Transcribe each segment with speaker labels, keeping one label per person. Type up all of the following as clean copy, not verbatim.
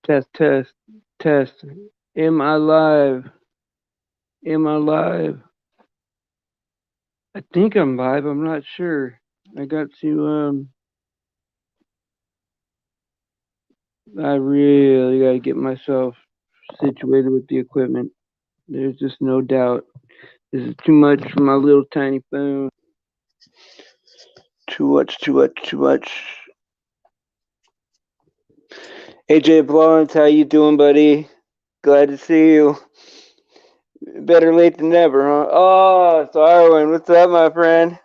Speaker 1: Test, test, test. Am I live? Am I live? I think I'm live. I'm not sure. I got to, I really got to get myself situated with the equipment. There's just no doubt. This is too much for my little tiny phone. Too much, too much, too much. AJ Blunt, how you doing, buddy? Glad to see you. Better late than never, huh? Oh, Darwin, what's up, my friend?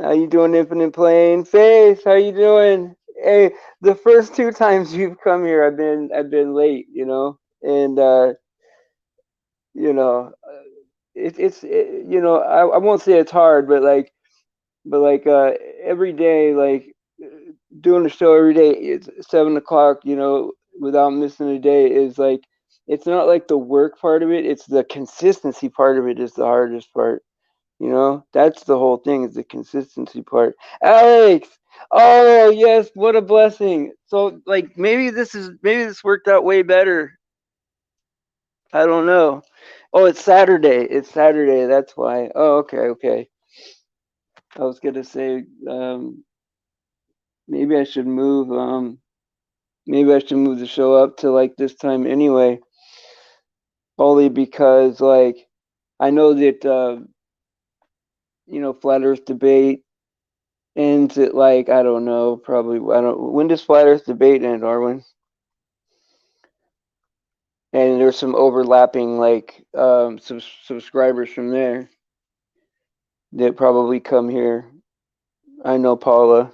Speaker 1: How you doing, Infinite Plane? Face, how you doing? Hey, the first two times you've come here, I've been late, and you know, I won't say it's hard, but every day, doing the show every day, it's 7 o'clock, without missing a day is like, it's not like the work part of it, it's the consistency part of it is the hardest part. That's the whole thing is the consistency part. Alex, oh yes, what a blessing. So like maybe this worked out way better. I don't know. Oh, it's Saturday. It's Saturday. That's why. Oh, okay, okay. I was gonna say maybe I should move. Maybe I should move the show up to like this time anyway. Only because like I know that flat Earth debate ends at like I don't know, probably I don't. When does flat Earth debate end, Arwen? And there's some overlapping like subscribers from there that probably come here. I know Paula.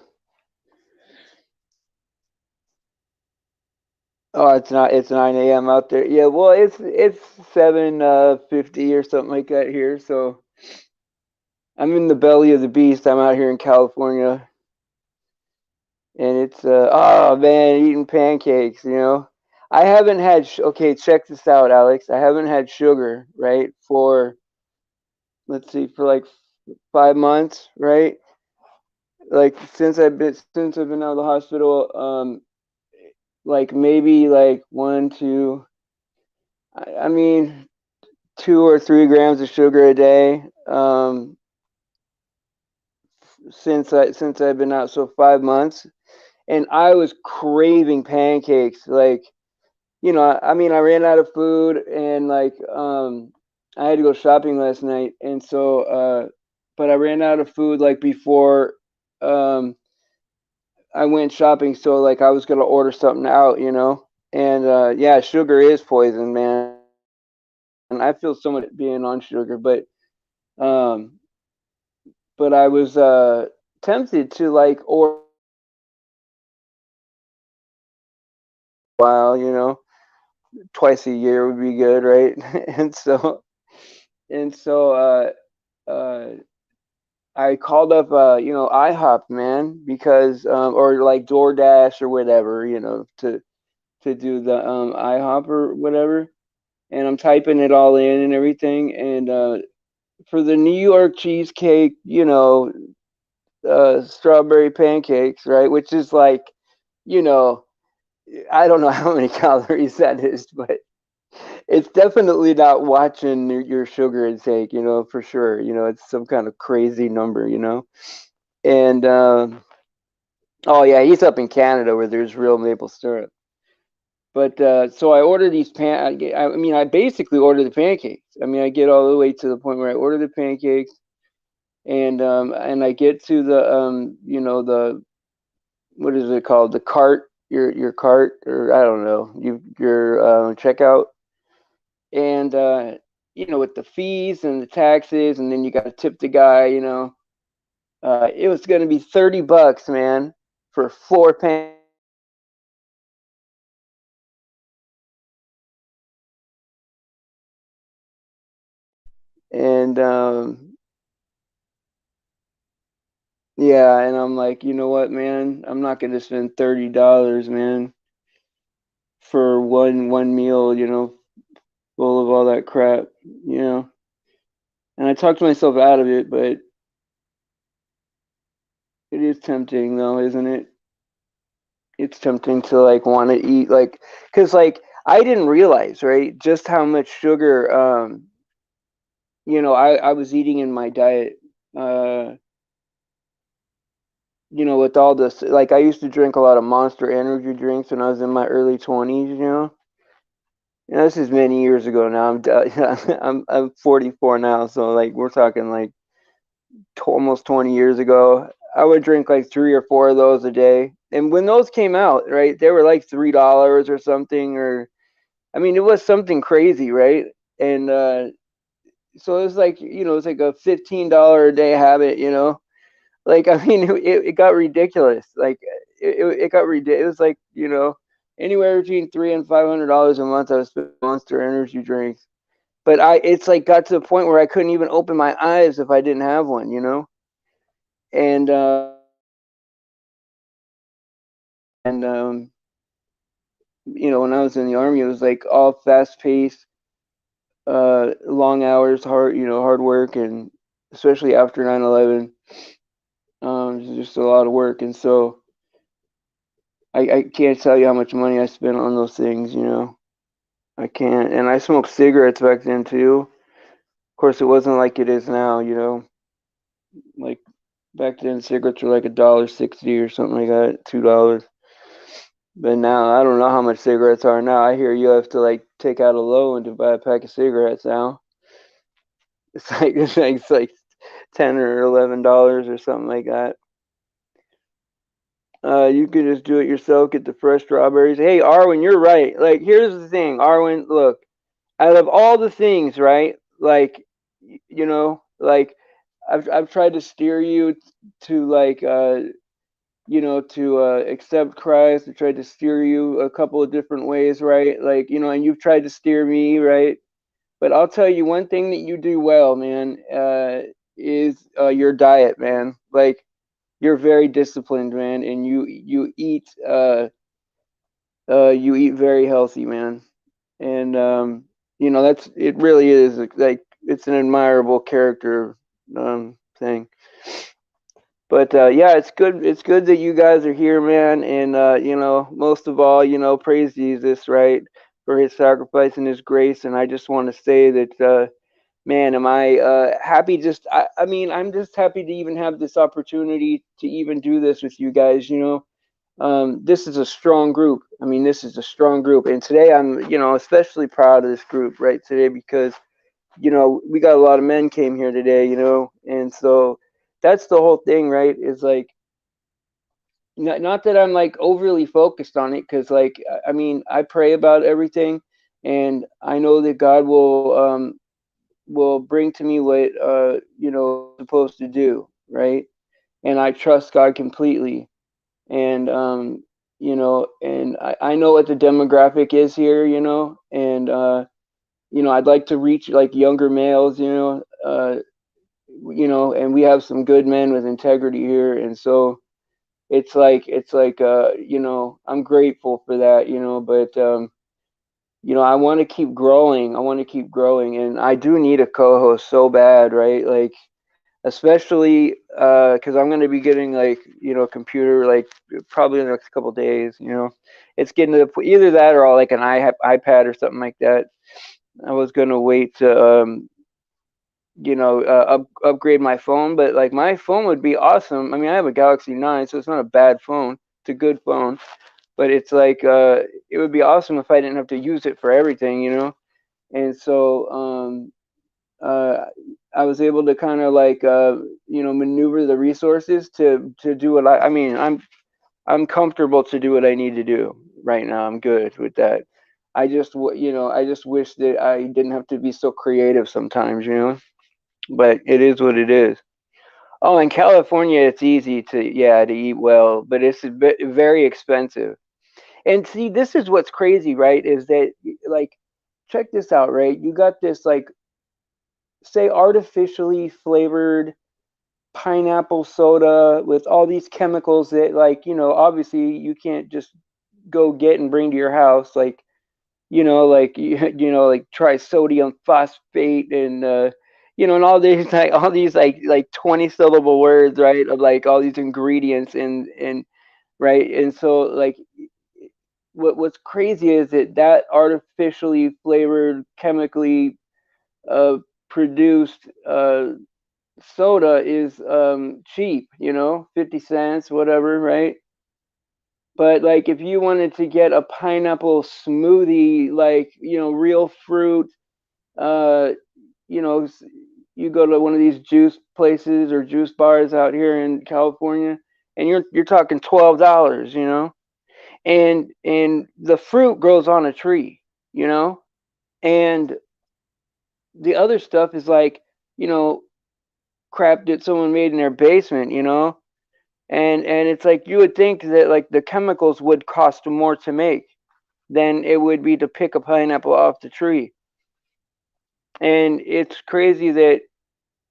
Speaker 1: Oh, it's not. It's 9 a.m. out there. Yeah, well, it's 7:50 or something like that here. So I'm in the belly of the beast. I'm out here in California, and it's oh man, eating pancakes. I haven't had. Okay, check this out, Alex. I haven't had sugar right for let's see for like 5 months, right? Like since I've been out of the hospital, like maybe like one, two. I mean, 2 or 3 grams of sugar a day. Since I've been out, so 5 months, and I was craving pancakes. Like, I mean, I ran out of food, and like, I had to go shopping last night, and so, but I ran out of food like before, um, I went shopping. So like, I was gonna order something out, and yeah, sugar is poison, man. I feel so much being on sugar, um, but I was tempted to like order while, twice a year would be good, right? And so I called up IHOP, man, because or like DoorDash or whatever, to do the IHOP or whatever. And I'm typing it all in and everything. And for the New York cheesecake, strawberry pancakes, right? Which is like, you know, I don't know how many calories that is, but it's definitely not watching your sugar intake, for sure. It's some kind of crazy number, And oh yeah, he's up in Canada where there's real maple syrup. But so I order these I mean, I basically order the pancakes. I mean, I get all the way to the point where I order the pancakes, and I get to the the what is it called, the cart, your cart, or I don't know, your checkout, and with the fees and the taxes, and then you got to tip the guy. It was going to be $30, man, for 4 pancakes. And yeah, and I'm like, you know what, man, I'm not going to spend $30, man, for one meal, full of all that crap, you know. And I talked myself out of it, but it is tempting, though, isn't it? it's tempting to like want to eat like because like I didn't realize right just how much sugar I was eating in my diet uh with all this like I used to drink a lot of Monster energy drinks when I was in my early 20s, this is many years ago now. I'm 44 now, so like we're talking like almost 20 years ago. I would drink like 3 or 4 of those a day. And when those came out, right, they were like $3 or something, or I mean, it was something crazy, right? And so it was like, it's like a $15 a day habit, Like, I mean, it got ridiculous. Like, it got ridiculous. It was like, anywhere between $300 and $500 a month I was spending on Monster energy drinks. But it's like got to the point where I couldn't even open my eyes if I didn't have one, And and when I was in the army, it was like all fast paced, long hours, hard work, and especially after 9/11, it was just a lot of work. And so I can't tell you how much money I spent on those things, I can't. And I smoked cigarettes back then too. Of course, it wasn't like it is now, like back then cigarettes were like $1.60 or something like that, $2. But now I don't know how much cigarettes are now. I hear you have to like take out a loan to buy a pack of cigarettes now. It's like 10 or $11 or something like that. You can just do it yourself. Get the fresh strawberries. Hey, Arwen, you're right. Like, here's the thing, Arwen. Look, out of all the things, right? Like, like I've tried to steer you to like to accept Christ. I tried to steer you a couple of different ways, right? Like, and you've tried to steer me, right? But I'll tell you one thing that you do well, man, is your diet, man. Like, you're very disciplined, man, and you eat very healthy, man. And that's it. Really is like it's an admirable character thing. But yeah, it's good. It's good that you guys are here, man. And most of all, praise Jesus, right, for His sacrifice and His grace. And I just want to say that, man, am I happy? I mean, I'm just happy to even have this opportunity to even do this with you guys. This is a strong group. I mean, this is a strong group. And today, I'm, especially proud of this group, right, today because we got a lot of men came here today, and so that's the whole thing, right? Is like not that I'm like overly focused on it, because like I mean, I pray about everything, and I know that God will bring to me what supposed to do, right? And I trust God completely, and and I know what the demographic is here, and I'd like to reach like younger males, and we have some good men with integrity here, and so it's like I'm grateful for that, but I want to keep growing. I want to keep growing, and I do need a co-host so bad, right? Like, especially because I'm going to be getting like a computer like probably in the next couple days. It's getting to the point, either that or like an iPad or something like that. I was going to wait to upgrade my phone, but like my phone would be awesome. I mean, I have a Galaxy 9, so it's not a bad phone. It's a good phone, but it's like it would be awesome if I didn't have to use it for everything, And so uh, I was able to kind of like maneuver the resources to do what I mean, I'm comfortable to do what I need to do right now. I'm good with that. I just wish that I didn't have to be so creative sometimes, but it is what it is. Oh, in California, it's easy to eat well, but it's a bit very expensive. And see, this is what's crazy, right? Is that like, check this out, right? You got this like, say, artificially flavored pineapple soda with all these chemicals that, like, obviously you can't just go get and bring to your house, like, like like trisodium phosphate and and all these like 20 syllable words, right? Of like all these ingredients and right? And so like what's crazy is that artificially flavored, chemically uh, produced soda is cheap, 50 cents, whatever, right? But like if you wanted to get a pineapple smoothie, like, real fruit, uh, you know, you go to one of these juice places or juice bars out here in California, and you're talking $12, and the fruit grows on a tree, and the other stuff is like, you know, crap that someone made in their basement, and it's like you would think that like the chemicals would cost more to make than it would be to pick a pineapple off the tree. And it's crazy that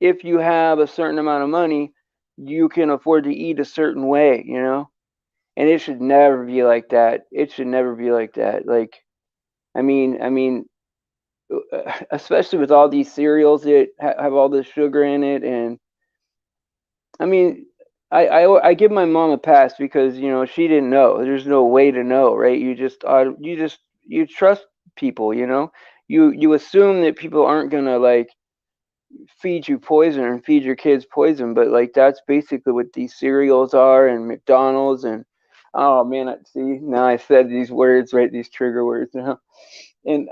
Speaker 1: if you have a certain amount of money, you can afford to eat a certain way, And it should never be like that. It should never be like that. Like, I mean, especially with all these cereals that have all this sugar in it, and I mean, I give my mom a pass because she didn't know. There's no way to know, right? You trust people, You assume that people aren't gonna like feed you poison or feed your kids poison, but like that's basically what these cereals are and McDonald's and oh man, I see now I said these words, right? These trigger words now. And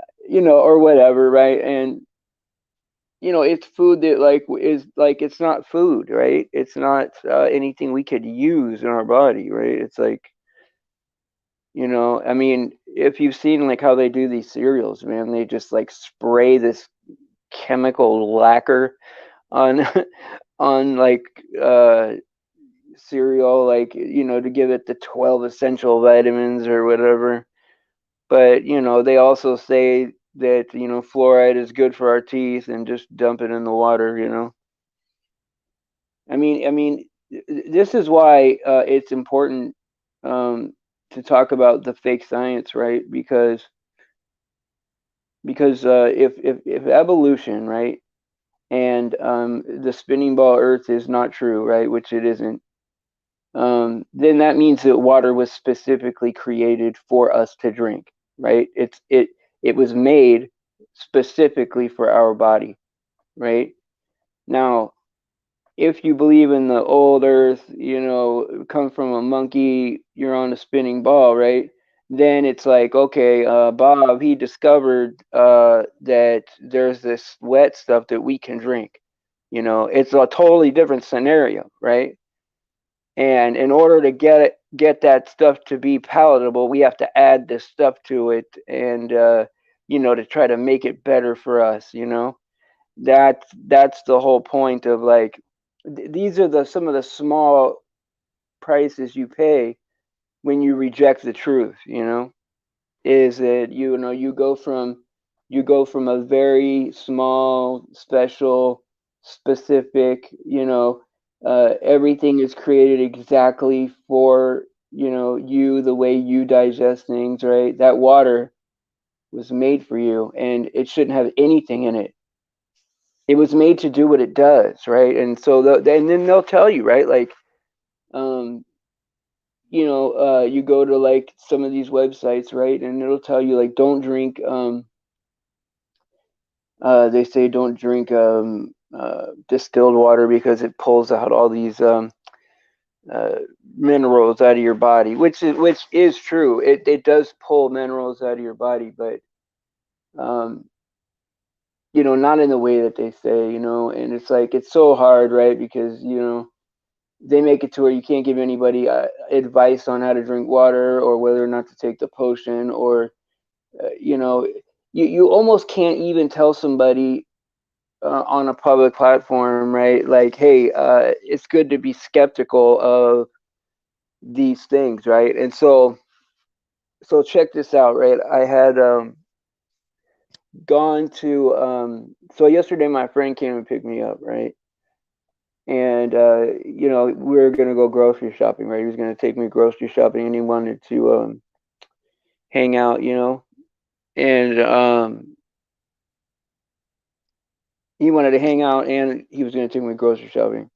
Speaker 1: or whatever, right? And it's food that like is like it's not food, right? It's not anything we could use in our body, right? It's like, I mean, if you've seen like how they do these cereals, man, they just like spray this chemical lacquer on on like cereal, like to give it the 12 essential vitamins or whatever. But they also say that fluoride is good for our teeth and just dump it in the water. I mean, this is why it's important um, to talk about the fake science, right? Because if evolution, right, and the spinning ball Earth is not true, right, which it isn't, then that means that water was specifically created for us to drink, right? It was made specifically for our body, right? Now, if you believe in the old Earth, come from a monkey, you're on a spinning ball, right? Then it's like, okay, Bob, he discovered that there's this wet stuff that we can drink. It's a totally different scenario, right? And in order to get that stuff to be palatable, we have to add this stuff to it, and to try to make it better for us. That's the whole point of like these are the some of the small prices you pay when you reject the truth. Is that you go from a very small, special, specific, everything is created exactly for you, the way you digest things, right? That water was made for you, and it shouldn't have anything in it. It was made to do what it does, right? And so and then they'll tell you, right? Like, um, you go to like some of these websites, right? And it'll tell you like, don't drink. They say don't drink distilled water because it pulls out all these uh, minerals out of your body, which is true. It does pull minerals out of your body, but um, not in the way that they say, and it's like it's so hard, right? Because they make it to where you can't give anybody advice on how to drink water or whether or not to take the potion, or you almost can't even tell somebody on a public platform, right? Like, hey, it's good to be skeptical of these things, right? And so check this out, right? I had gone to so yesterday my friend came and picked me up, right? And we were gonna go grocery shopping, right? He was gonna take me grocery shopping, and he wanted to hang out, and he wanted to hang out, and he was gonna take me grocery shopping.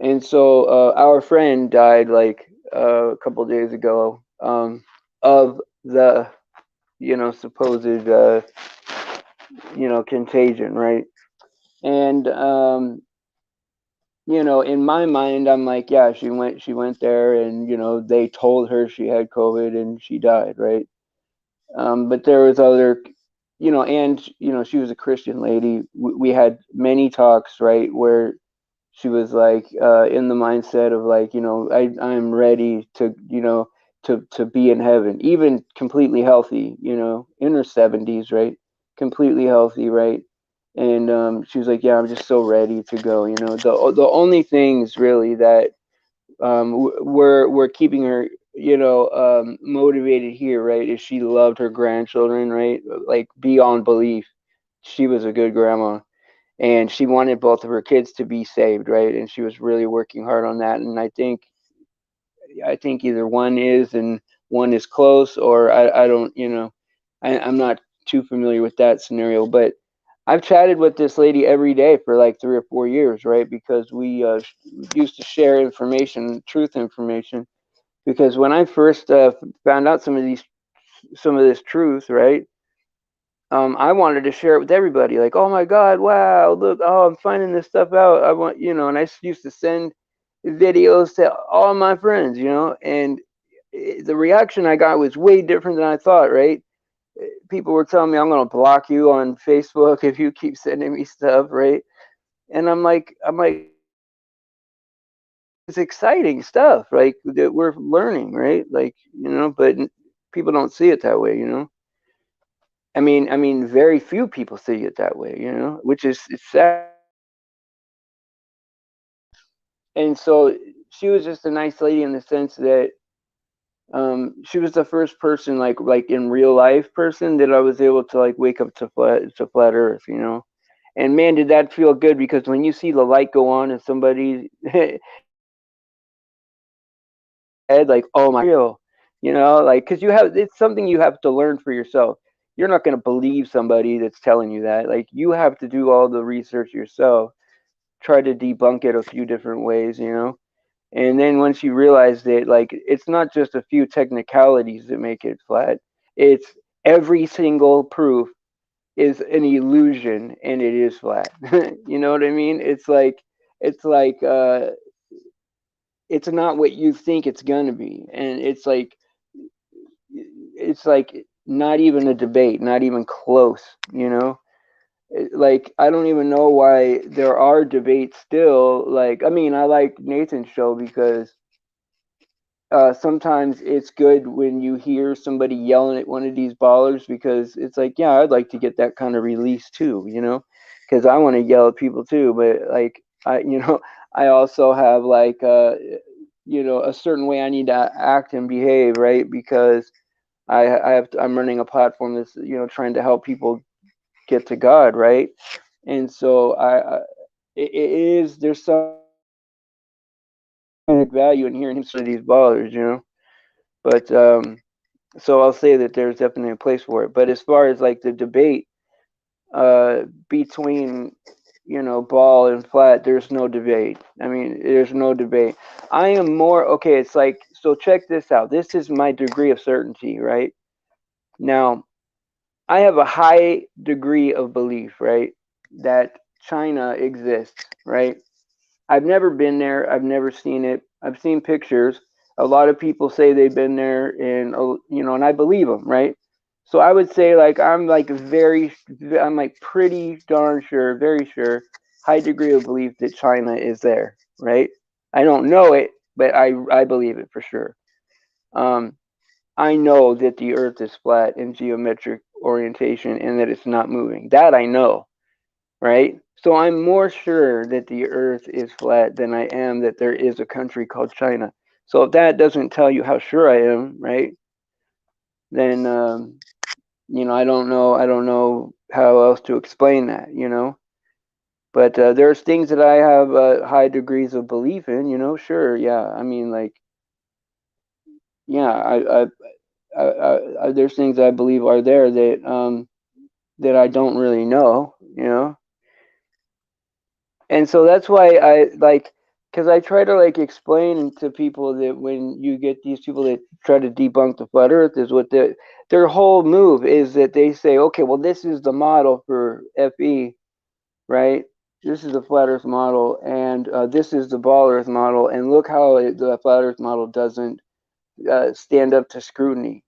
Speaker 1: And so our friend died like a couple days ago, of the, supposed, contagion, right? And in my mind, I'm like, yeah, she went there, and they told her she had COVID and she died, right? But there was other, and she was a Christian lady. We had many talks, right, where she was like, in the mindset of like, I'm ready to, to be in heaven, even completely healthy, in her 70s, right, completely healthy, right. And she was like, yeah, I'm just so ready to go. The only things really that were keeping her, motivated here, right, is she loved her grandchildren, right, like beyond belief. She was a good grandma, and she wanted both of her kids to be saved, right, and she was really working hard on that. And I think either one is, and one is close, or I don't, I'm not too familiar with that scenario. But I've chatted with this lady every day for like 3 or 4 years, right, because we used to share information, truth information. Because when I first found out some of this truth, right, I wanted to share it with everybody. Like, oh my God, wow, look, oh, I'm finding this stuff out. I want, and I used to send videos to all my friends, and the reaction I got was way different than I thought, right? People were telling me, I'm going to block you on Facebook if you keep sending me stuff, right? And I'm like, it's exciting stuff, like that we're learning, right? Like, but people don't see it that way. I mean, very few people see it that way, which is it's sad. And so she was just a nice lady in the sense that she was the first person, like in real life person, that I was able to like wake up to flat Earth. And man, did that feel good, because when you see the light go on in somebody head, like, oh my, real, like, because it's something you have to learn for yourself. You're not going to believe somebody that's telling you that. Like, you have to do all the research yourself, try to debunk it a few different ways. And then once you realize that, like, it's not just a few technicalities that make it flat, it's every single proof is an illusion and it is flat. You know what I mean? It's like it's not what you think it's gonna be. And it's like not even a debate, not even close. Like, I don't even know why there are debates still. Like, I mean, I like Nathan's show because sometimes it's good when you hear somebody yelling at one of these ballers, because it's like, yeah, I'd like to get that kind of release too. Because I want to yell at people too. But like, I also have like, a certain way I need to act and behave, right? Because I'm running a platform that's, trying to help people get to God, right? And so it is, there's some value in hearing some of these ballers. But so I'll say that there's definitely a place for it. But as far as like the debate between, ball and flat, there's no debate. I mean, there's no debate. I am more okay. It's like, so check this out. This is my degree of certainty, right? Now, I have a high degree of belief, right, that China exists, right? I've never been there. I've never seen it. I've seen pictures. A lot of people say they've been there, and and I believe them, right? So I would say, like, I'm like pretty darn sure, very sure, high degree of belief that China is there, right? I don't know it, but I believe it for sure. Um, I know that the Earth is flat in geometric orientation and that it's not moving. That I know, right? So I'm more sure that the Earth is flat than I am that there is a country called China. So if that doesn't tell you how sure I am, right? Then I don't know how else to explain that. But there's things that I have high degrees of belief in. Sure, yeah. I mean, like, yeah, there's things I believe are there that I don't really know. And so that's why I like. because I try to like explain to people that when you get these people that try to debunk the flat Earth, is what their whole move is that they say, okay, well, this is the model for FE, right? This is the flat Earth model, and this is the ball Earth model, and look how the flat Earth model doesn't stand up to scrutiny.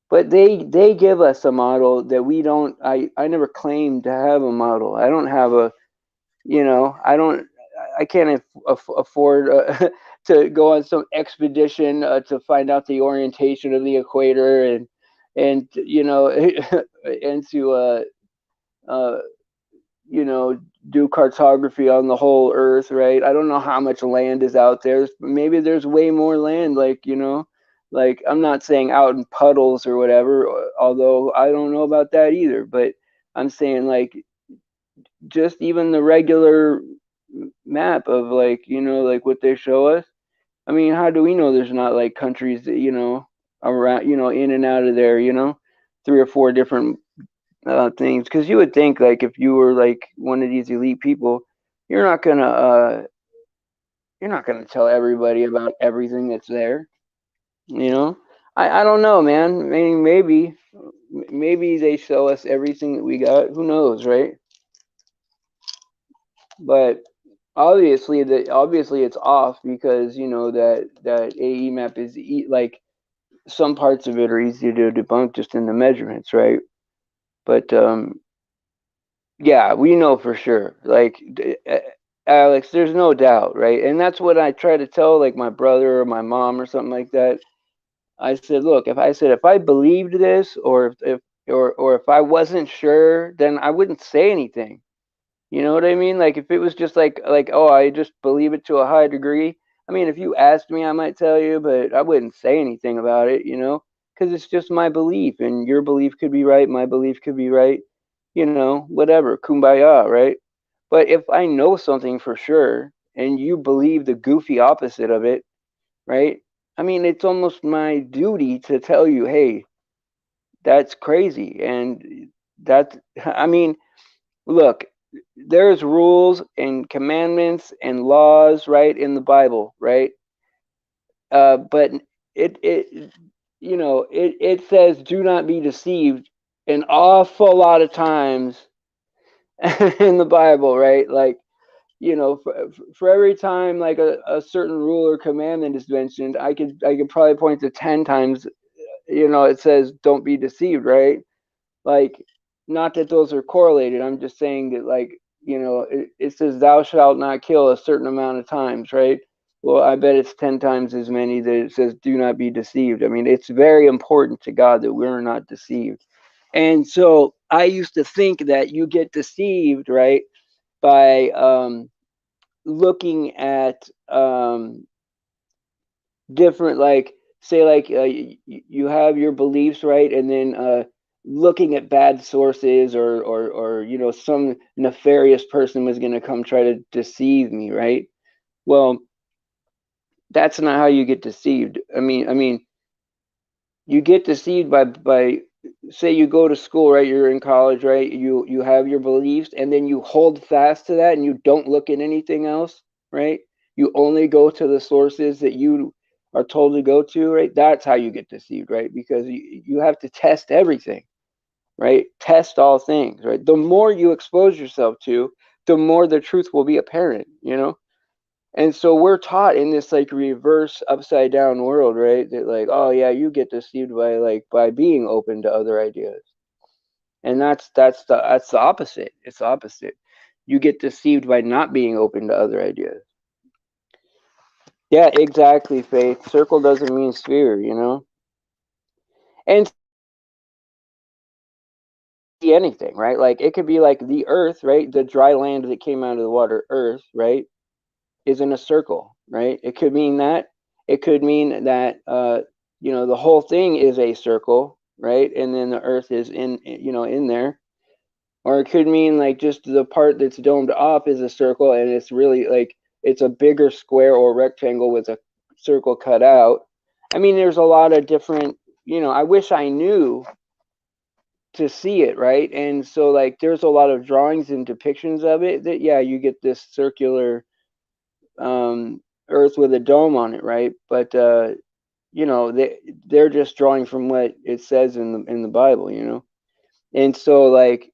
Speaker 1: But they give us a model that we don't. I never claimed to have a model. I don't have a, I can't afford to go on some expedition to find out the orientation of the equator, and and to uh, you know do cartography on the whole Earth, right? I don't know how much land is out there. Maybe there's way more land, like I'm not saying out in puddles or whatever, although I don't know about that either. But I'm saying like just even the regular map of like what they show us. I mean, how do we know there's not like countries that around, in and out of there, 3 or 4 different things? Because you would think like if you were like one of these elite people, you're not gonna uh you're not gonna tell everybody about everything that's there. You know, I don't know, man. I mean, maybe they show us everything that we got. Who knows, right? But obviously it's off because that AE map is like some parts of it are easy to debunk just in the measurements, right? But yeah, we know for sure. Like Alex, there's no doubt, right? And that's what I try to tell like my brother or my mom or something like that. I said, look, if I believed this, or if I wasn't sure, then I wouldn't say anything. You know what I mean? Like if it was just like oh, I just believe it to a high degree. I mean, if you asked me, I might tell you, but I wouldn't say anything about it, because it's just my belief, and your belief could be right, my belief could be right, whatever, kumbaya, right? But if I know something for sure and you believe the goofy opposite of it, right? I mean, it's almost my duty to tell you, hey, that's crazy, and that I mean, look, there's rules and commandments and laws, right, in the Bible, right? But it it says do not be deceived an awful lot of times in the Bible, right? Like, for every time like a certain rule or commandment is mentioned, I could probably point to 10 times, it says don't be deceived, right? Like, not that those are correlated. I'm just saying that, like, it says thou shalt not kill a certain amount of times, right? Well, I bet it's 10 times as many that it says do not be deceived. I mean, it's very important to God that we're not deceived. And so I used to think that you get deceived, right, by looking at different, like, say like you have your beliefs, right, and then looking at bad sources, or some nefarious person was going to come try to deceive me, right? Well, that's not how you get deceived. I mean you get deceived by, say you go to school, right, you're in college, right, you have your beliefs, and then you hold fast to that and you don't look at anything else, right? You only go to the sources that you are told to go to, right? That's how you get deceived, right? Because you have to test everything, right? Test all things, right? The more you expose yourself to, the more the truth will be apparent. And so we're taught in this like reverse upside down world, right? That like, oh yeah, you get deceived by being open to other ideas. And that's the opposite. It's the opposite. You get deceived by not being open to other ideas. Yeah, exactly, Faith. Circle doesn't mean sphere. And anything, right? Like it could be like the earth, right? The dry land that came out of the water, earth, right? Is in a circle, right? It could mean that. It could mean that the whole thing is a circle, right? And then the earth is in there. Or it could mean like just the part that's domed off is a circle, and it's really like it's a bigger square or rectangle with a circle cut out. I mean, there's a lot of different, I wish I knew to see it, right? And so like there's a lot of drawings and depictions of it that, yeah, you get this circular Earth with a dome on it, right? But you know, they're just drawing from what it says in the Bible, you know. And so like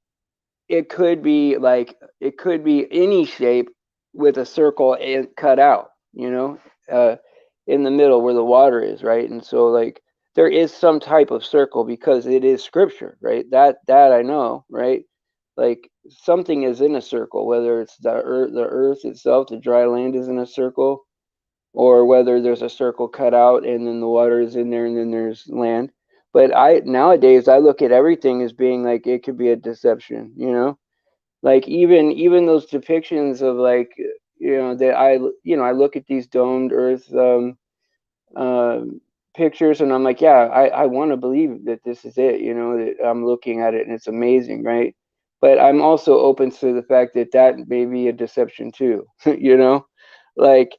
Speaker 1: it could be any shape with a circle and cut out, you know, uh, in the middle where the water is, right? And so like there is some type of circle because it is scripture, right? That I know, right? Like something is in a circle, whether it's the earth itself, the dry land is in a circle, or whether there's a circle cut out and then the water is in there and then there's land. But I nowadays I look at everything as being like it could be a deception, you know? Like even those depictions of like you know that I look at these domed earth uh, pictures and I'm like, yeah, I want to believe that this is it, you know, that I'm looking at it and it's amazing, right? But I'm also open to the fact that that may be a deception too, you know, like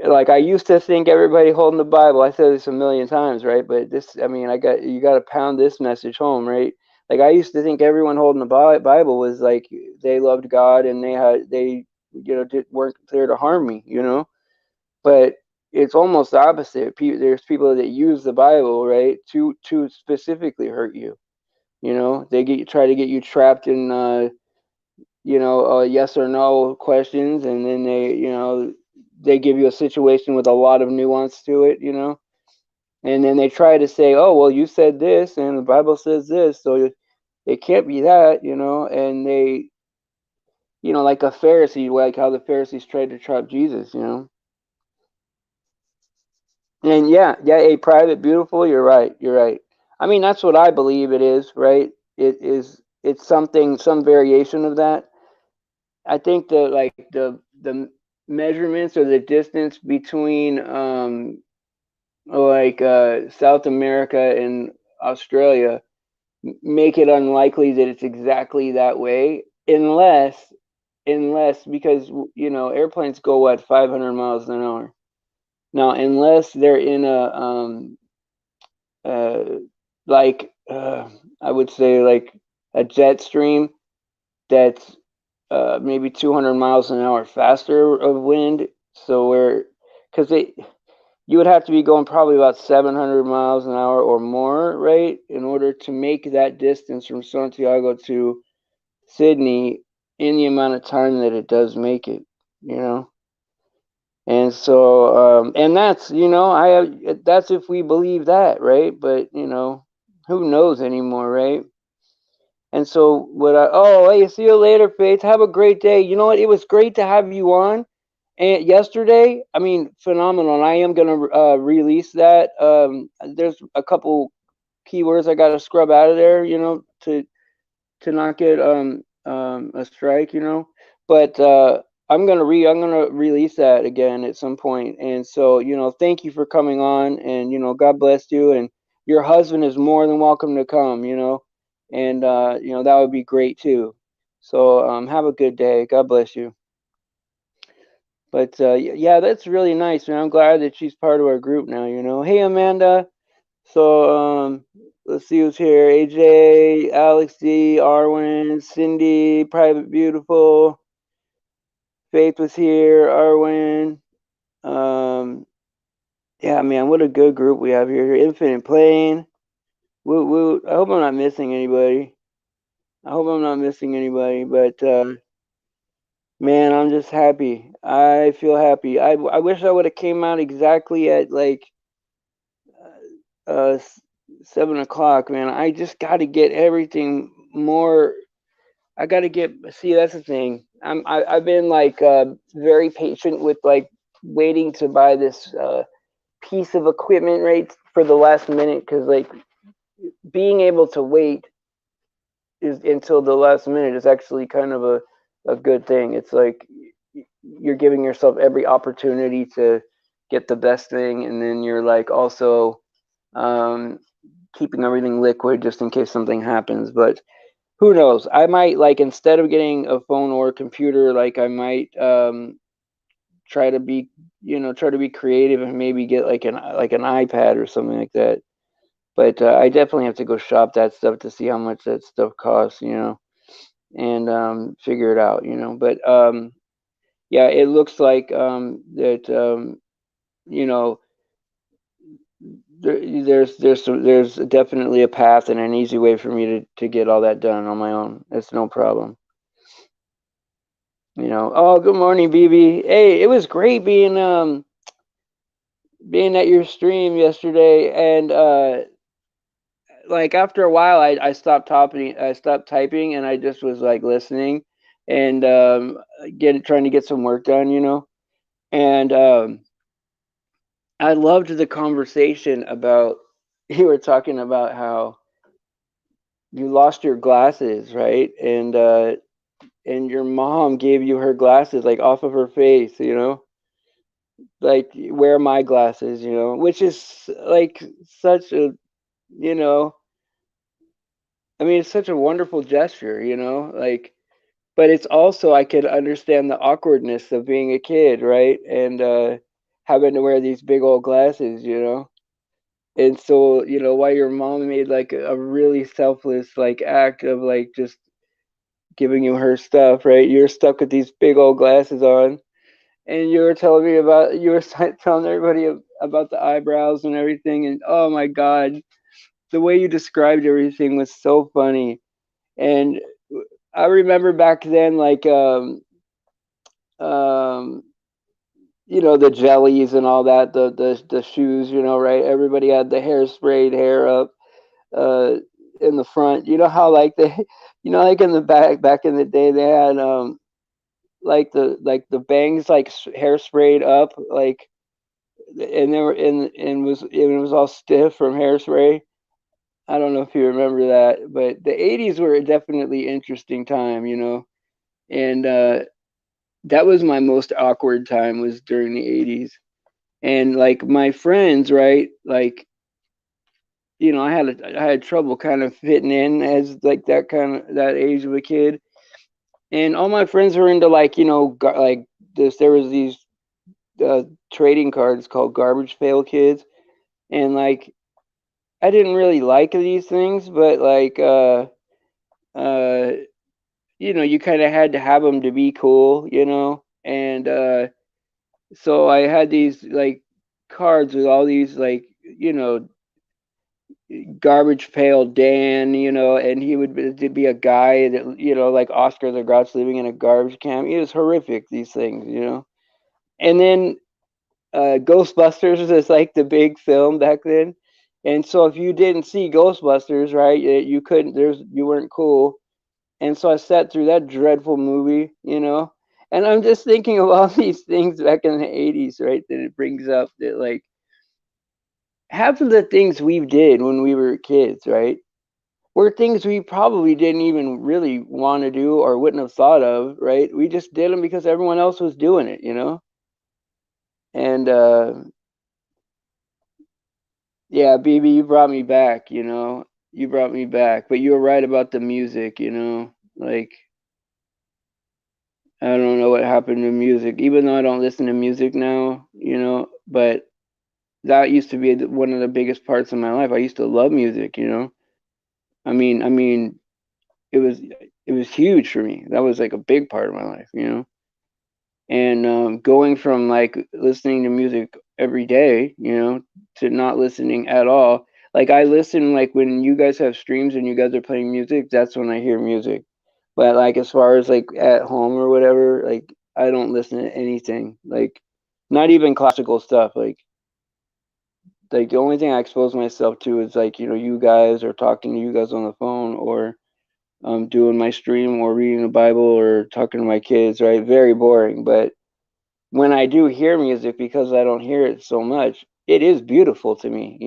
Speaker 1: like I used to think everybody holding the Bible. I said this a million times, right? But this, I mean, you got to pound this message home, right? Like I used to think everyone holding the Bible was like they loved God and they you know weren't there to harm me, you know. But it's almost the opposite. There's people that use the Bible, right, to specifically hurt you. You know, try to get you trapped in you know, yes or no questions, and then you know, they give you a situation with a lot of nuance to it, you know, and then they try to say, oh, well, you said this, and the Bible says this, so it can't be that, you know, and they, you know, like a Pharisee, like how the Pharisees tried to trap Jesus, you know, and yeah, a private beautiful, you're right. I mean, that's what I believe it is, right? It's something, some variation of that. I think the measurements or the distance between like South America and Australia make it unlikely that it's exactly that way unless because you know airplanes go what 500 miles an hour. Now unless they're in a uh like I would say like a jet stream that's maybe 200 miles an hour faster of wind. So where, because you would have to be going probably about 700 miles an hour or more, right, in order to make that distance from Santiago to Sydney in the amount of time that it does make it, you know. And so, and that's, you know, that's if we believe that, right? But, you know, who knows anymore, right? And so oh, hey, see you later, Faith. Have a great day. You know what? It was great to have you on. And yesterday, I mean, phenomenal. And I am gonna release that. There's a couple keywords I got to scrub out of there, you know, to not get a strike, you know. But I'm gonna release that again at some point. And so, you know, thank you for coming on, and you know, God bless you. And your husband is more than welcome to come, you know, and you know that would be great too. So have a good day. God bless you. But yeah, that's really nice, man. I'm glad that she's part of our group now. You know, hey Amanda. So let's see who's here. AJ, Alex D, Arwen, Cindy, Private Beautiful, Faith was here, Arwen. Um, yeah, man, what a good group we have here. Infinite Plane. Woot woot. I hope I'm not missing anybody. But man, I'm just happy. I feel happy. I wish I would have came out exactly at like uh 7 o'clock, man. I just got to get everything more. I got to get. See, that's the thing. I've been like very patient with like waiting to buy this piece of equipment right for the last minute because like being able to wait is until the last minute is actually kind of a good thing. It's like you're giving yourself every opportunity to get the best thing, and then you're like also um, keeping everything liquid just in case something happens. But who knows? I might like instead of getting a phone or a computer, like I might try to be try to be creative and maybe get like an iPad or something like that. But I definitely have to go shop that stuff to see how much that stuff costs, you know, and figure it out, you know. But yeah, it looks like that. you know, there's definitely a path and an easy way for me to get all that done on my own. It's no problem. Oh, good morning, BB. Hey, it was great being at your stream yesterday, and like after a while I stopped typing and I just was like listening and trying to get some work done, and I loved the conversation about you were talking about how you lost your glasses, right? And your mom gave you her glasses like off of her face, like wear my glasses, which is like such a, you know I mean, it's such a wonderful gesture, like, but it's also I could understand the awkwardness of being a kid, right? And having to wear these big old glasses, and so, why your mom made like a really selfless like act of like just giving you her stuff, right? You're stuck with these big old glasses on, and you were telling everybody about the eyebrows and everything, and oh my God, the way you described everything was so funny. And I remember back then, like, um, the jellies and all that, the shoes, right? Everybody had the sprayed hair up, uh, in the front. You know how like they, like in the back in the day, they had like the bangs like sprayed up, like, and they were in and it was all stiff from hairspray. I don't know if you remember that, but the '80s were definitely interesting time, and that was my most awkward time was during the '80s. And like my friends, right? Like, I had trouble kind of fitting in as like that age of a kid. And all my friends were into like, like this. There was these uh, trading cards called Garbage Pail Kids, and like I didn't really like these things, but like uh you kind of had to have them to be cool, and so I had these like cards with all these like, Garbage Pail Dan, and he would be a guy that, like Oscar the Grouch living in a garbage can. It was horrific, these things, And then Ghostbusters was like the big film back then. And so if you didn't see Ghostbusters, right, you couldn't, you weren't cool. And so I sat through that dreadful movie, And I'm just thinking of all these things back in the '80s, right, that it brings up that like half of the things we did when we were kids, right, were things we probably didn't even really want to do or wouldn't have thought of, right? We just did them because everyone else was doing it, And yeah, BB, you brought me back, You brought me back. But you were right about the music, Like, I don't know what happened to music, even though I don't listen to music now, but that used to be one of the biggest parts of my life. I used to love music, I mean, it was huge for me. That was like a big part of my life, And going from like listening to music every day, to not listening at all. Like I listen like when you guys have streams and you guys are playing music, that's when I hear music. But like as far as like at home or whatever, like I don't listen to anything. Like not even classical stuff. Like the only thing I expose myself to is like, you guys or talking to you guys on the phone or doing my stream or reading the Bible or talking to my kids, right? Very boring. But when I do hear music, because I don't hear it so much, it is beautiful to me.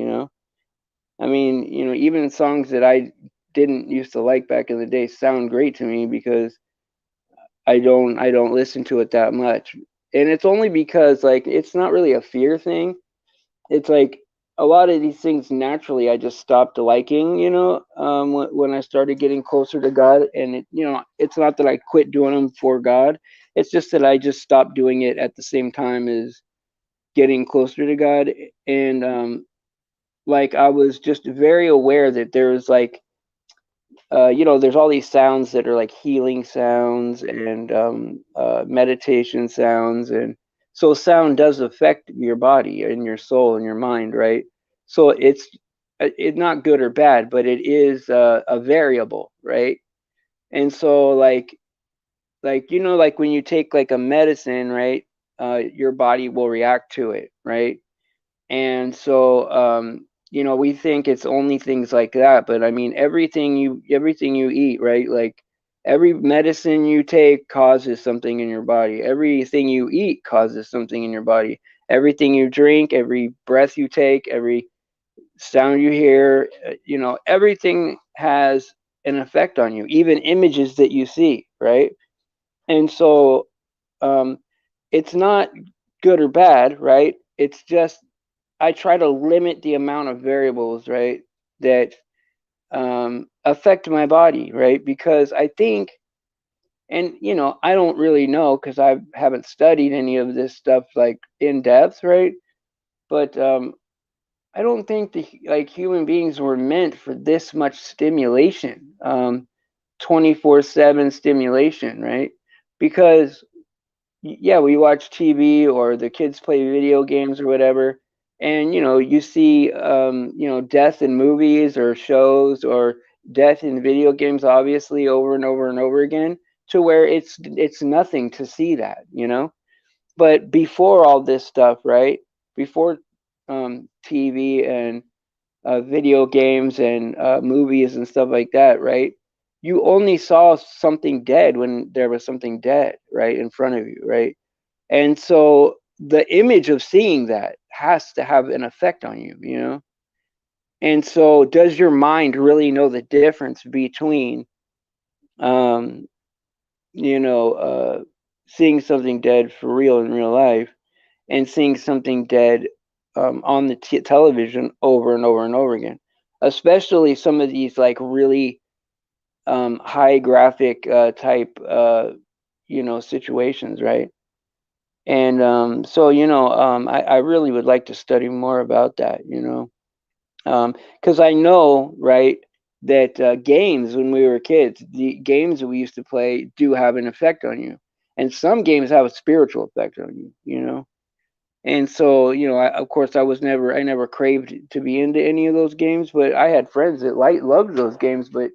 Speaker 1: I mean, even songs that I didn't used to like back in the day sound great to me because I don't listen to it that much. And it's only because like it's not really a fear thing. It's like a lot of these things naturally I just stopped liking, when I started getting closer to God. And it's not that I quit doing them for God. It's just that I just stopped doing it at the same time as getting closer to God. And like I was just very aware that there's like there's all these sounds that are like healing sounds and meditation sounds and So sound does affect your body and your soul and your mind, right? So it's not good or bad, but it is a variable, right? And so like like when you take like a medicine, right? Your body will react to it, right? And so we think it's only things like that, but I mean everything you eat, right? Like every medicine you take causes something in your body. Everything you eat causes something in your body. Everything you drink, every breath you take, every sound you hear, everything has an effect on you, even images that you see, right? And so um, it's not good or bad, right? It's just I try to limit the amount of variables, right, that affect my body, right? Because I think, and I don't really know because I haven't studied any of this stuff like in depth, right? But I don't think like human beings were meant for this much stimulation, 24/7 stimulation, right? Because yeah, we watch TV or the kids play video games or whatever, and you see death in movies or shows or death in video games, obviously over and over and over again, to where it's nothing to see that, But before all this stuff, right? Before TV and video games and movies and stuff like that, right? You only saw something dead when there was something dead right in front of you, right? And so the image of seeing that has to have an effect on you. And so does your mind really know the difference between, um, seeing something dead for real in real life and seeing something dead on the television over and over and over again? Especially some of these like really high graphic type, situations, right? And so, I really would like to study more about that, because I know, right, that games when we were kids, the games that we used to play do have an effect on you. And some games have a spiritual effect on you. And so, of course, I never craved to be into any of those games, but I had friends that loved those games, but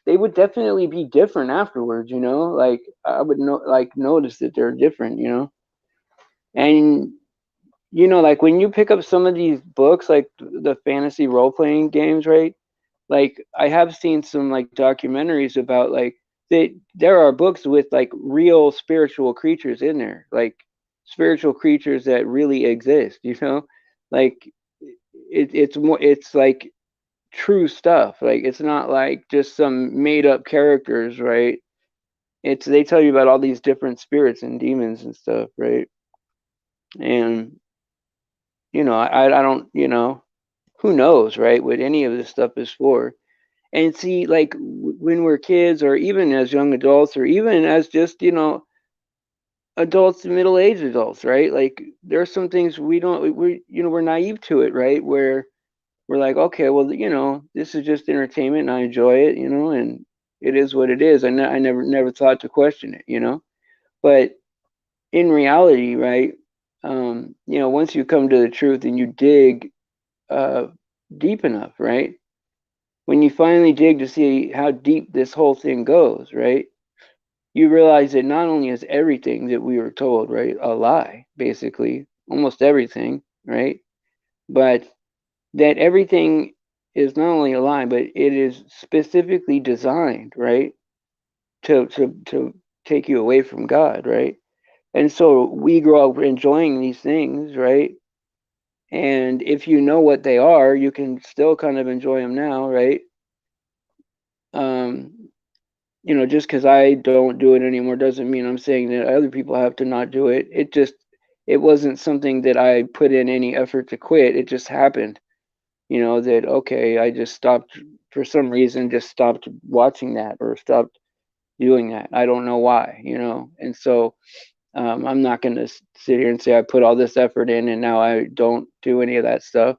Speaker 1: they would definitely be different afterwards. Like I would notice that they're different. And like when you pick up some of these books, like the fantasy role playing games, right? Like I have seen some like documentaries about like there are books with like real spiritual creatures in there, like spiritual creatures that really exist. Like it's like true stuff. Like it's not like just some made up characters, right? It's they tell you about all these different spirits and demons and stuff, right? And I don't, who knows, right? What any of this stuff is for. And see, like when we're kids, or even as young adults, or even as just, adults, middle-aged adults, right? Like there are some things we don't, we're naive to it, right? Where we're like, okay, well, this is just entertainment and I enjoy it, and it is what it is. I never thought to question it. But in reality, right? Once you come to the truth and you dig uh, deep enough, right? When you finally dig to see how deep this whole thing goes, right? You realize that not only is everything that we were told, right, a lie, basically, almost everything, right? But that everything is not only a lie, but it is specifically designed, right, to take you away from God, right? And so we grow up enjoying these things, right? And if you know what they are, you can still kind of enjoy them now, right? Um, just because I don't do it anymore doesn't mean I'm saying that other people have to not do it. It wasn't something that I put in any effort to quit. It just happened, that, okay, I just stopped for some reason, just stopped watching that or stopped doing that. I don't know why. And so I'm not going to sit here and say I put all this effort in and now I don't do any of that stuff,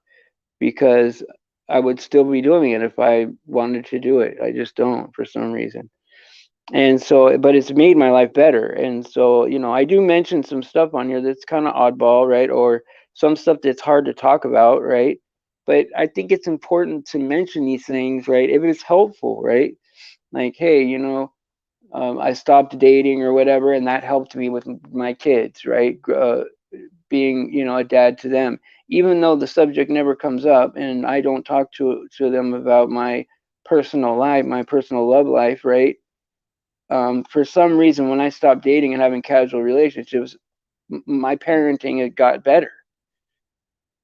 Speaker 1: because I would still be doing it if I wanted to do it. I just don't for some reason. And so, but it's made my life better. And so, I do mention some stuff on here that's kind of oddball, right? Or some stuff that's hard to talk about, right? But I think it's important to mention these things, right? If it's helpful, right? Like, hey, I stopped dating or whatever, and that helped me with my kids, right? Being, a dad to them, even though the subject never comes up, and I don't talk to them about my personal life, my personal love life, right? For some reason, when I stopped dating and having casual relationships, my parenting had got better,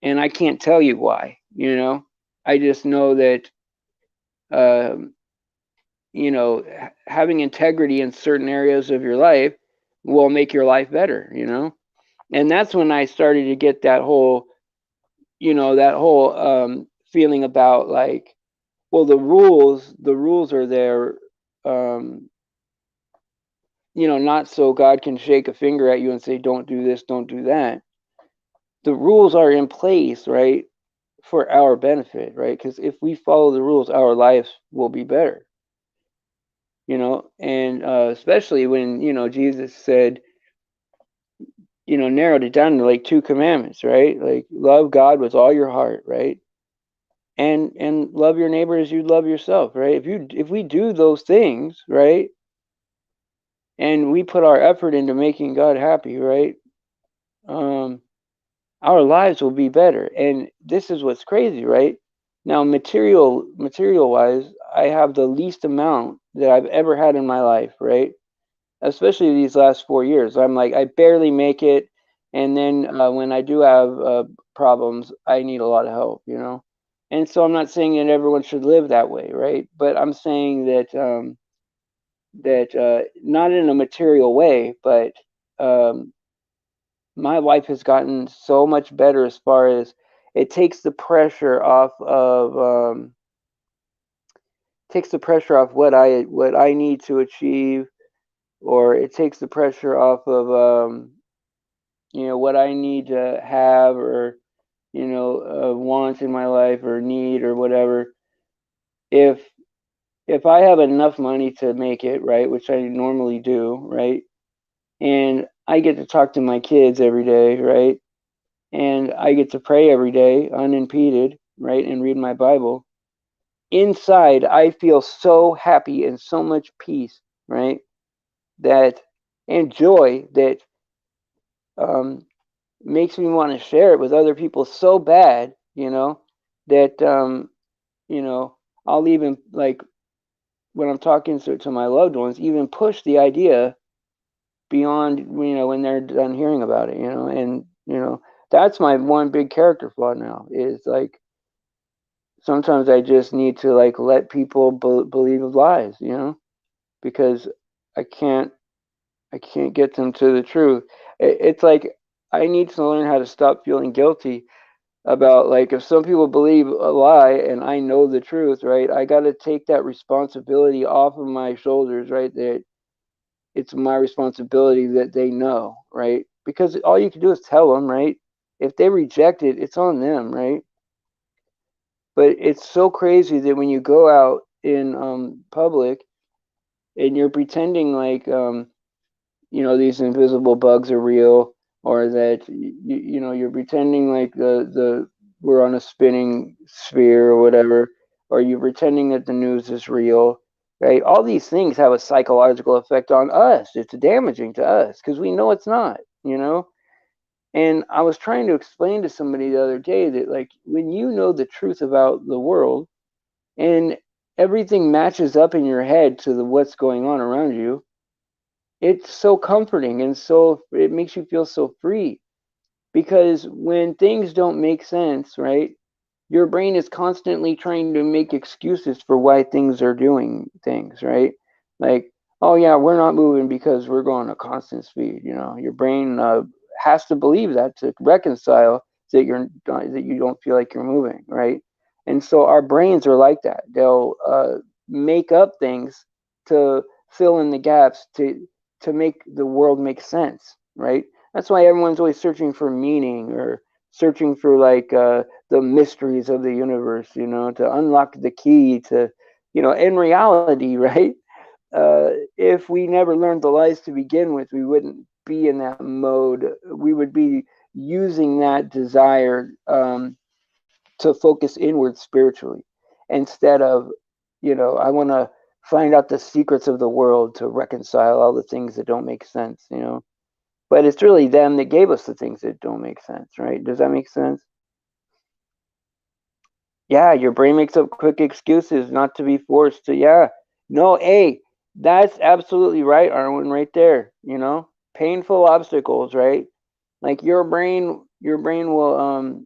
Speaker 1: and I can't tell you why. I just know that um, having integrity in certain areas of your life will make your life better. And that's when I started to get that whole feeling about, like, well, the rules are there, um, not so God can shake a finger at you and say, don't do this, don't do that. The rules are in place, right, for our benefit, right? Because if we follow the rules, our lives will be better, and especially when, Jesus said, narrowed it down to like two commandments, right? Like, love God with all your heart, right? And love your neighbor as you love yourself, right? If we do those things, right, and we put our effort into making God happy, right, um, our lives will be better. And this is what's crazy, right? Now, material wise, I have the least amount that I've ever had in my life, right? Especially these last 4 years. I'm like, I barely make it. And then when I do have problems, I need a lot of help. And so I'm not saying that everyone should live that way, right? But I'm saying that not in a material way, but um, my life has gotten so much better as far as it takes the pressure off what I need to achieve, or it takes the pressure off of what I need to have, or want in my life, or need, or whatever. If if I have enough money to make it, right, which I normally do, right, and I get to talk to my kids every day, right, and I get to pray every day unimpeded, right, and read my Bible. Inside, I feel so happy and so much peace, right, that and joy that um, makes me want to share it with other people so bad, that you know, I'll even, like, when I'm talking to my loved ones, even push the idea beyond, when they're done hearing about it, and that's my one big character flaw now, is like, sometimes I just need to, like, let people believe lies, because I can't I can't get them to the truth. It's like I need to learn how to stop feeling guilty about, like, if some people believe a lie and I know the truth, right? I got to take that responsibility off of my shoulders, right? That it's my responsibility that they know, right? Because all you can do is tell them, right? If they reject it, it's on them, right? But it's so crazy that when you go out in public and you're pretending like these invisible bugs are real, or that you're pretending like the we're on a spinning sphere or whatever, or you're pretending that the news is real, right? All these things have a psychological effect on us. It's damaging to us because we know it's not. And I was trying to explain to somebody the other day that, like, when you know the truth about the world and everything matches up in your head to what's going on around you, it's so comforting, and so it makes you feel so free. Because when things don't make sense, right, your brain is constantly trying to make excuses for why things are doing things, right? Like, oh yeah, we're not moving because we're going at constant speed. Your brain has to believe that to reconcile that you don't feel like you're moving, right? And so our brains are like that. They'll make up things to fill in the gaps, to make the world make sense, right? That's why everyone's always searching for meaning, or searching for, like, the mysteries of the universe, to unlock the key to, in reality, right? if we never learned the lies to begin with, we wouldn't be in that mode. We would be using that desire to focus inward spiritually instead of, I want to find out the secrets of the world to reconcile all the things that don't make sense. But it's really them that gave us the things that don't make sense, right? Does that make sense? Yeah, your brain makes up quick excuses not to be forced to, yeah. No, hey, that's absolutely right, Arwen, right there. Painful obstacles, right? Like your brain will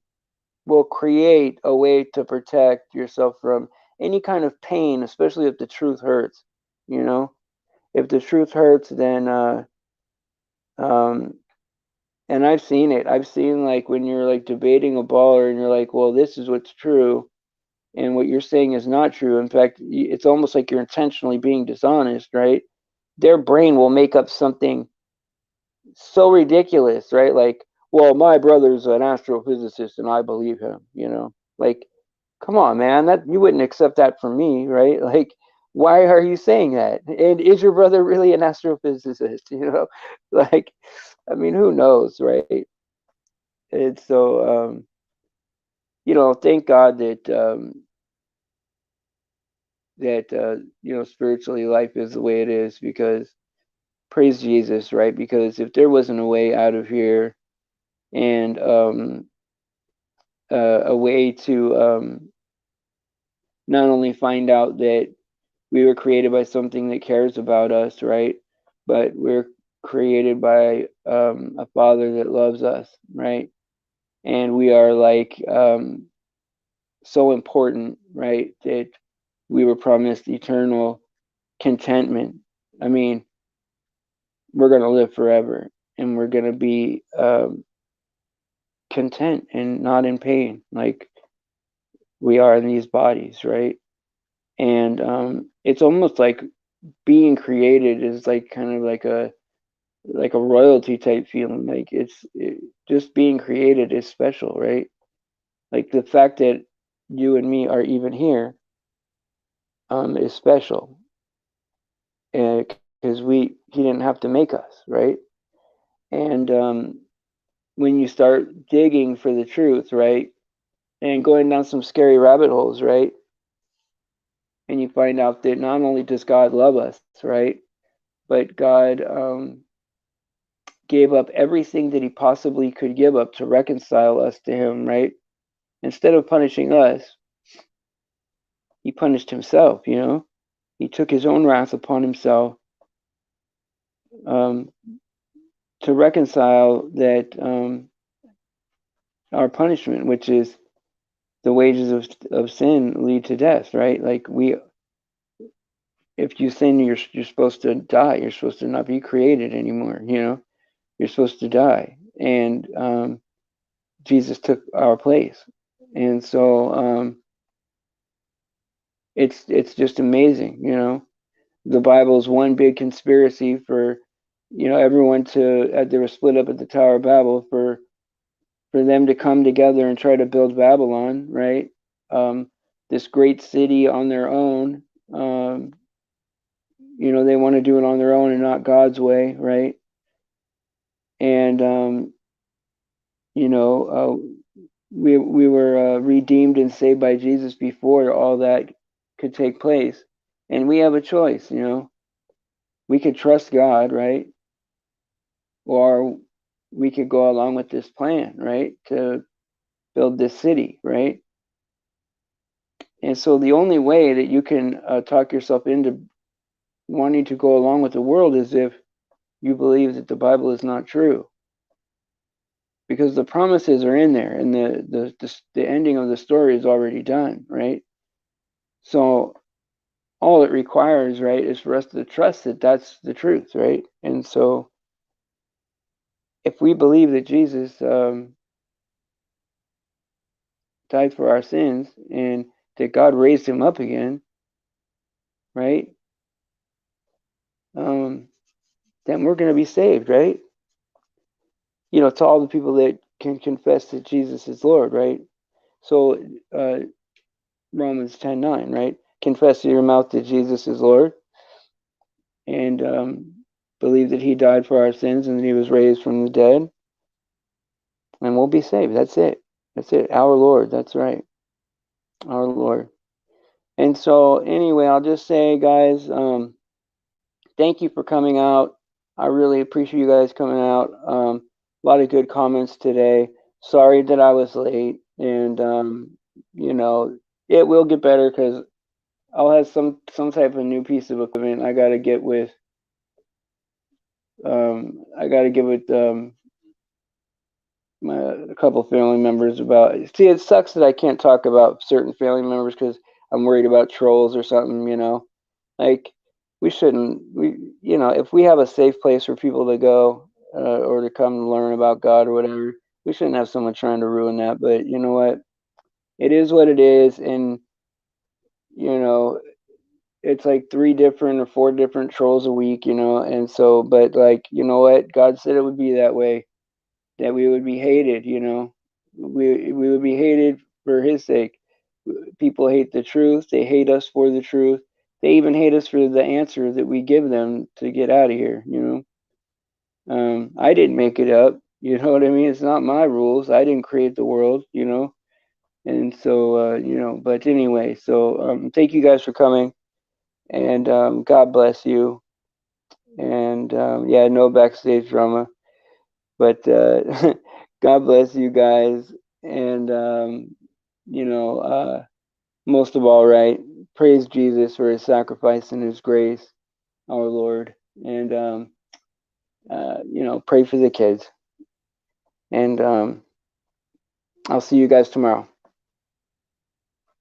Speaker 1: create a way to protect yourself from any kind of pain, especially if the truth hurts. You know, if the truth hurts, then um, and I've seen it. I've seen like when you're like debating a baller and you're like, well, this is what's true, and what you're saying is not true. In fact, it's almost like you're intentionally being dishonest, right? Their brain will make up something so ridiculous, right? Like, well, my brother's an astrophysicist and I believe him. Like, come on, man, that you wouldn't accept that from me, right? Like, why are you saying that? And is your brother really an astrophysicist? Like, I mean, who knows, right? And so, thank God that spiritually life is the way it is, because praise Jesus, right? Because if there wasn't a way out of here, and a way to not only find out that we were created by something that cares about us, right? But we're created by a Father that loves us, right? And we are like so important, right? That we were promised eternal contentment. I mean, we're going to live forever, and we're going to be content and not in pain like we are in these bodies, right? And it's almost like being created is like kind of like a royalty type feeling. Like just being created is special, right? Like the fact that you and me are even here is special, and because he didn't have to make us, right? And when you start digging for the truth, right, and going down some scary rabbit holes, right, and you find out that not only does God love us, right, but God gave up everything that he possibly could give up to reconcile us to him, right? Instead of punishing us, he punished himself. He took his own wrath upon himself um, to reconcile that our punishment, which is the wages of sin, lead to death, right? Like if you sin, you're supposed to die. You're supposed to not be created anymore. You're supposed to die, and Jesus took our place, and so it's just amazing. The Bible is one big conspiracy for everyone to they were split up at the Tower of Babel for them to come together and try to build Babylon, right? This great city on their own. They want to do it on their own and not God's way, right? And we were redeemed and saved by Jesus before all that could take place, and we have a choice. We could trust God, right? Or we could go along with this plan, right, to build this city, right? And so the only way that you can talk yourself into wanting to go along with the world is if you believe that the Bible is not true, because the promises are in there, and the ending of the story is already done, right? So all it requires, right, is for us to trust that that's the truth, right? And so if we believe that Jesus died for our sins and that God raised him up again, right? Then we're going to be saved, right? To all the people that can confess that Jesus is Lord, right? So Romans 10:9, right? Confess in your mouth that Jesus is Lord, and believe that he died for our sins and that he was raised from the dead, and we'll be saved. That's it. That's it. Our Lord. That's right. Our Lord. And so, anyway, I'll just say, guys, thank you for coming out. I really appreciate you guys coming out. A lot of good comments today. Sorry that I was late, and you know, it will get better because I'll have some type of new piece of equipment. I got to get with. I got to get with a couple family members about. See, it sucks that I can't talk about certain family members because I'm worried about trolls or something. Like we shouldn't. If we have a safe place for people to go or to come learn about God or whatever, we shouldn't have someone trying to ruin that. But you know what? It is what it is, and you know, it's like 3 different or 4 different trolls a week. And so, but like, you know what? God said it would be that way, that we would be hated. We would be hated for His sake. People hate the truth. They hate us for the truth. They even hate us for the answer that we give them to get out of here. I didn't make it up. You know what I mean? It's not my rules. I didn't create the world. And so, but anyway, so thank you guys for coming, and God bless you. And yeah, no backstage drama, but God bless you guys. And most of all, right, praise Jesus for His sacrifice and His grace, our Lord. And pray for the kids. And I'll see you guys tomorrow.